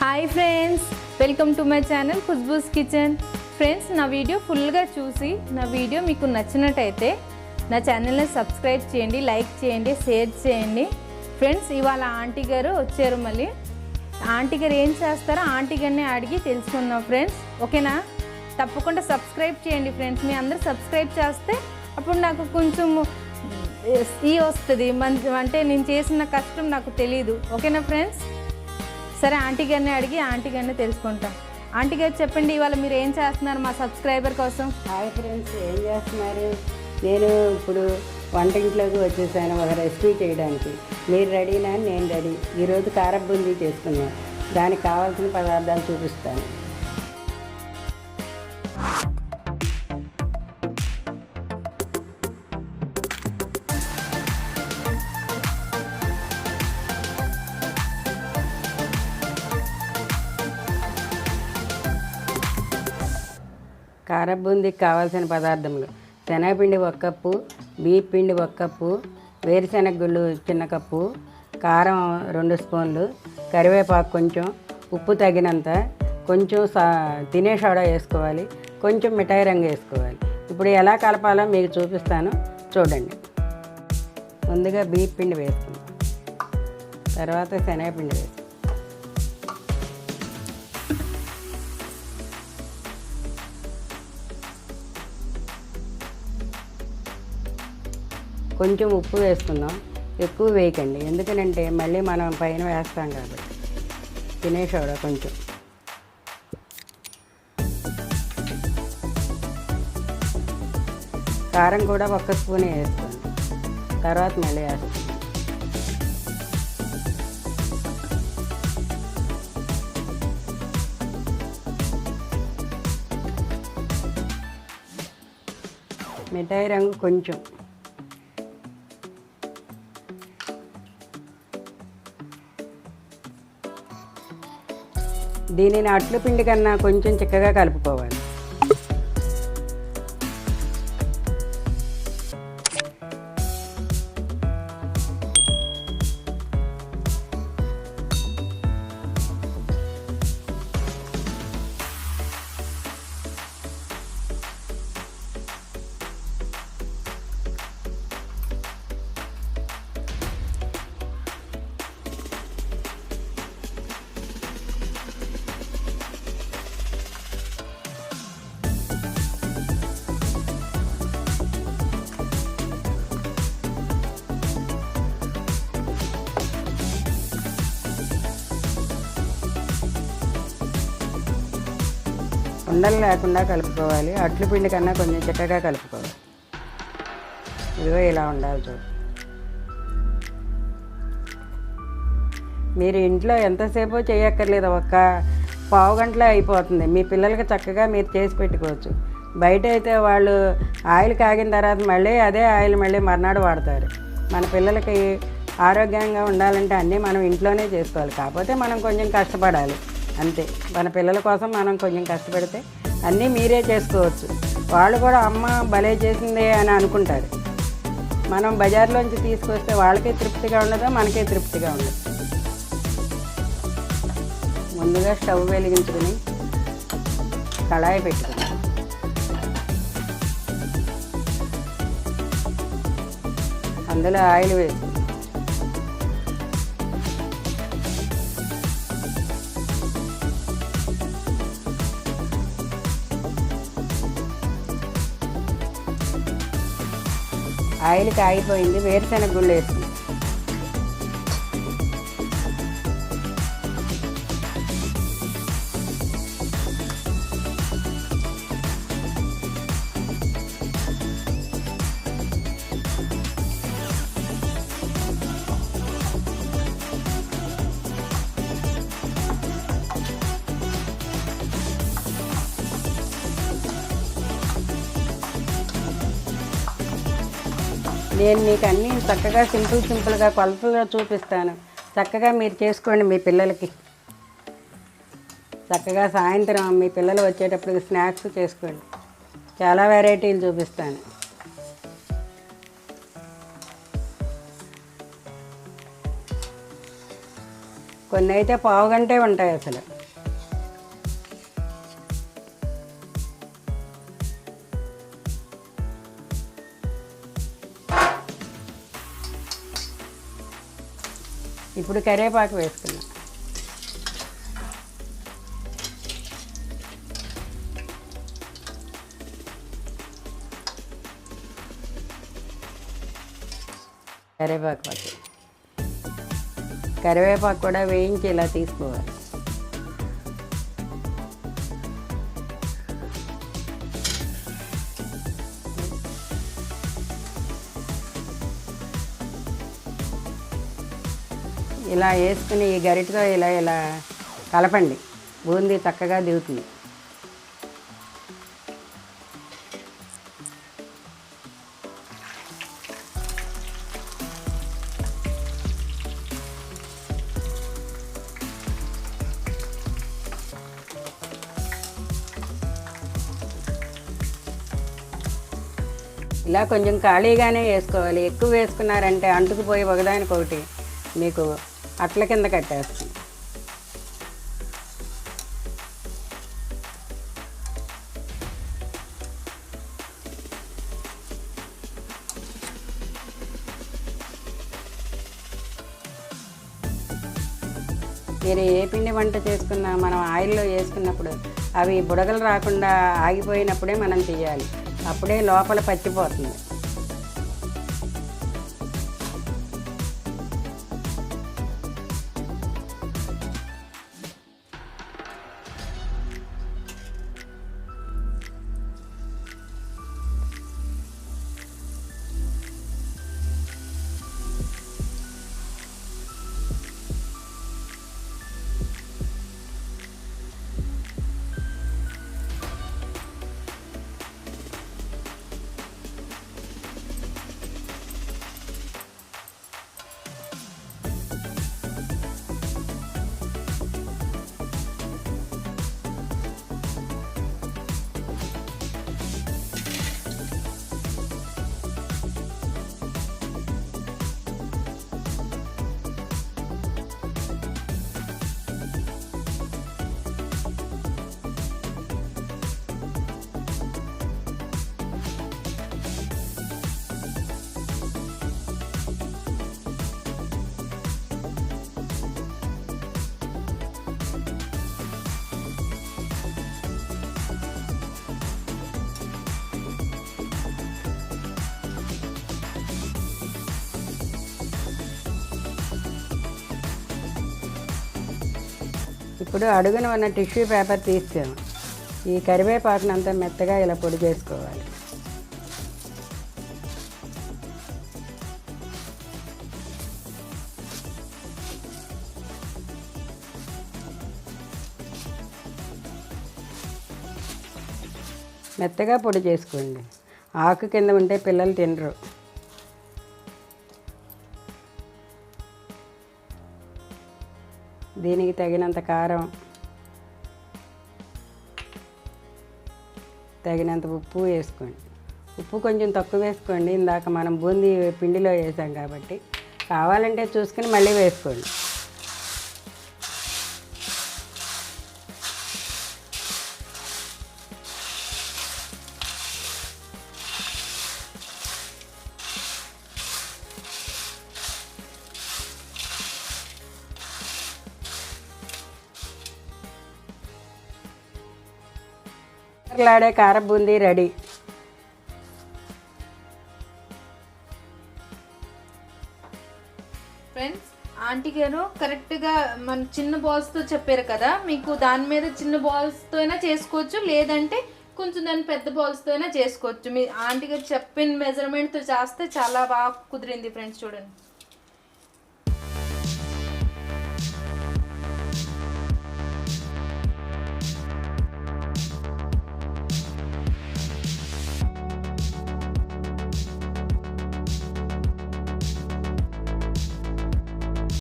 Hi friends, welcome to my channel Khushboo's kitchen. Friends, నా video ఫుల్గా చూసి నా వీడియో మీకు నచ్చినట్టయితే నా ఛానల్ని సబ్స్క్రైబ్ చేయండి, లైక్ చేయండి, షేర్ చేయండి. ఫ్రెండ్స్, ఇవాళ ఆంటీ గారు వచ్చారు. మళ్ళీ ఆంటీ గారు ఏం చేస్తారో ఆంటీ గారిని అడిగి తెలుసుకుందాం ఫ్రెండ్స్. ఓకేనా? తప్పకుండా సబ్స్క్రైబ్ చేయండి ఫ్రెండ్స్. మీ అందరూ సబ్స్క్రైబ్ చేస్తే అప్పుడు నాకు కొంచెం వస్తుంది, మంచి అంటే నేను చేసిన కష్టం నాకు తెలీదు. ఓకేనా ఫ్రెండ్స్? సరే, ఆంటీ గారిని అడిగి ఆంటీ గారిని తెలుసుకుంటాం. ఆంటీ గారు చెప్పండి, ఇవాళ మీరు ఏం చేస్తున్నారు మా సబ్స్క్రైబర్ కోసం? హాయ్ ఫ్రెండ్స్, ఏం చేస్తున్నారు? నేను ఇప్పుడు వంటింట్లోకి వచ్చేసాను ఒక రెసిపీ చేయడానికి. మీరు రెడీనా? నేను రెడీ. ఈరోజు కారంబూందీ చేసుకున్నాను. దానికి కావాల్సిన పదార్థాలు చూపిస్తాను. కారంబూందీకి కావాల్సిన పదార్థములు: శనగపిండి 1 కప్పు, బియ్యం పిండి 1 కప్పు, వేరుశనగ గుళ్ళు చిన్న కప్పు, కారం 2 స్పూన్లు, కరివేపాకు కొంచెం, ఉప్పు తగినంత, కొంచెం తినే సోడా వేసుకోవాలి, కొంచెం మిఠాయి రంగు వేసుకోవాలి. ఇప్పుడు ఎలా కలపాలో మీకు చూపిస్తాను, చూడండి. ముందుగా బియ్యం పిండి వేసుకుందాం, తర్వాత శనగపిండి వేసుకుందాం, కొంచెం ఉప్పు వేసుకుందాం. ఎక్కువ వేయకండి, ఎందుకనంటే మళ్ళీ మనం పైన వేస్తాం కాబట్టి. తినే సోడా కొంచెం, కారం కూడా 1 స్పూనే వేసుకోండి, తర్వాత మళ్ళీ వేస్తాం. మిఠాయి రంగు కొంచెం, దీనిని అట్లు పిండి కన్నా కొంచెం చిక్కగా కలుపుకోవాలి. ఉండలు లేకుండా కలుపుకోవాలి. అట్లు పిండి కన్నా కొంచెం చిక్కగా కలుపుకోవాలి. ఇదిగో ఇలా ఉండాలి చూడు. మీరు ఇంట్లో ఎంతసేపు చేయక్కర్లేదు, 1 పావు గంటలో అయిపోతుంది. మీ పిల్లలకి చక్కగా మీరు చేసి పెట్టుకోవచ్చు. బయట అయితే వాళ్ళు ఆయిల్ కాగిన తర్వాత మళ్ళీ అదే ఆయిల్ మళ్ళీ మర్నాడు వాడతారు. మన పిల్లలకి ఆరోగ్యంగా ఉండాలంటే అన్నీ మనం ఇంట్లోనే చేసుకోవాలి. కాకపోతే మనం కొంచెం కష్టపడాలి అంతే. మన పిల్లల కోసం మనం కొంచెం కష్టపడితే అన్నీ మీరే చేసుకోవచ్చు. వాళ్ళు కూడా అమ్మ భలే చేసిందే అని అనుకుంటారు. మనం బజార్లోంచి తీసుకొస్తే వాళ్ళకే తృప్తిగా ఉండదు, మనకే తృప్తిగా ఉండదు. ముందుగా స్టవ్ వెలిగించుకుని కళాయి పెట్టుకుని అందులో ఆయిల్ వేసి ఆయిల్ కాగిపోయింది. వేరుశనగ గుళ్ళు వేసుకుంది. నేను మీకు అన్నీ చక్కగా సింపుల్గా కొలతగా చూపిస్తాను. చక్కగా మీరు చేసుకోండి మీ పిల్లలకి. చక్కగా సాయంత్రం మీ పిల్లలు వచ్చేటప్పుడు స్నాక్స్ చేసుకోండి. చాలా వెరైటీలు చూపిస్తాను. కొన్ని అయితే పావు గంటే ఉంటాయి అసలు. ఇప్పుడు కరివేపాకు వేసుకున్నాం. కరివేపాకు కూడా వేయించి ఇలా తీసుకోవాలి. ఇలా వేసుకుని ఈ గరిటతో ఇలా ఇలా కలపండి. బూందీ చక్కగా దిగుతుంది. ఇలా కొంచెం ఖాళీగానే వేసుకోవాలి. ఎక్కువ వేసుకున్నారంటే అంటుకుపోయి ఒకదానికొకటి మీకు అట్ల కింద కట్టేస్తుంది. మీరు ఏ పిండి వంట చేసుకున్నా మనం ఆయిల్లో వేసుకున్నప్పుడు అవి బుడగలు రాకుండా ఆగిపోయినప్పుడే మనం తీయాలి. అప్పుడే లోపల పచ్చిపోతుంది. ఇప్పుడు అడుగున ఉన్న టిష్యూ పేపర్ తీసాము. ఈ కరివేపాకునంతా మెత్తగా ఇలా పొడి చేసుకోవాలి. మెత్తగా పొడి చేసుకోండి. ఆకు కింద ఉంటే పిల్లలు తినరు. దీనికి తగినంత కారం, తగినంత ఉప్పు వేసుకోండి. ఉప్పు కొంచెం తక్కువ వేసుకోండి, ఇందాక మనం బూందీ పిండిలో వేసాం కాబట్టి. కావాలంటే చూసుకుని మళ్ళీ వేసుకోండి. లాడే కారం బూందీ రెడీ. ఫ్రెండ్స్, ఆంటీ గారు కరెక్ట్గా మన చిన్న బాల్స్తో చెప్పారు కదా, మీకు దాని మీద చిన్న బాల్స్తో అయినా చేసుకోవచ్చు, లేదంటే కొంచెం దాని పెద్ద బాల్స్తో అయినా చేసుకోవచ్చు. మీ ఆంటీ గారు చెప్పిన మెజర్మెంట్తో చేస్తే చాలా బాగా కుదిరింది ఫ్రెండ్స్. చూడండి.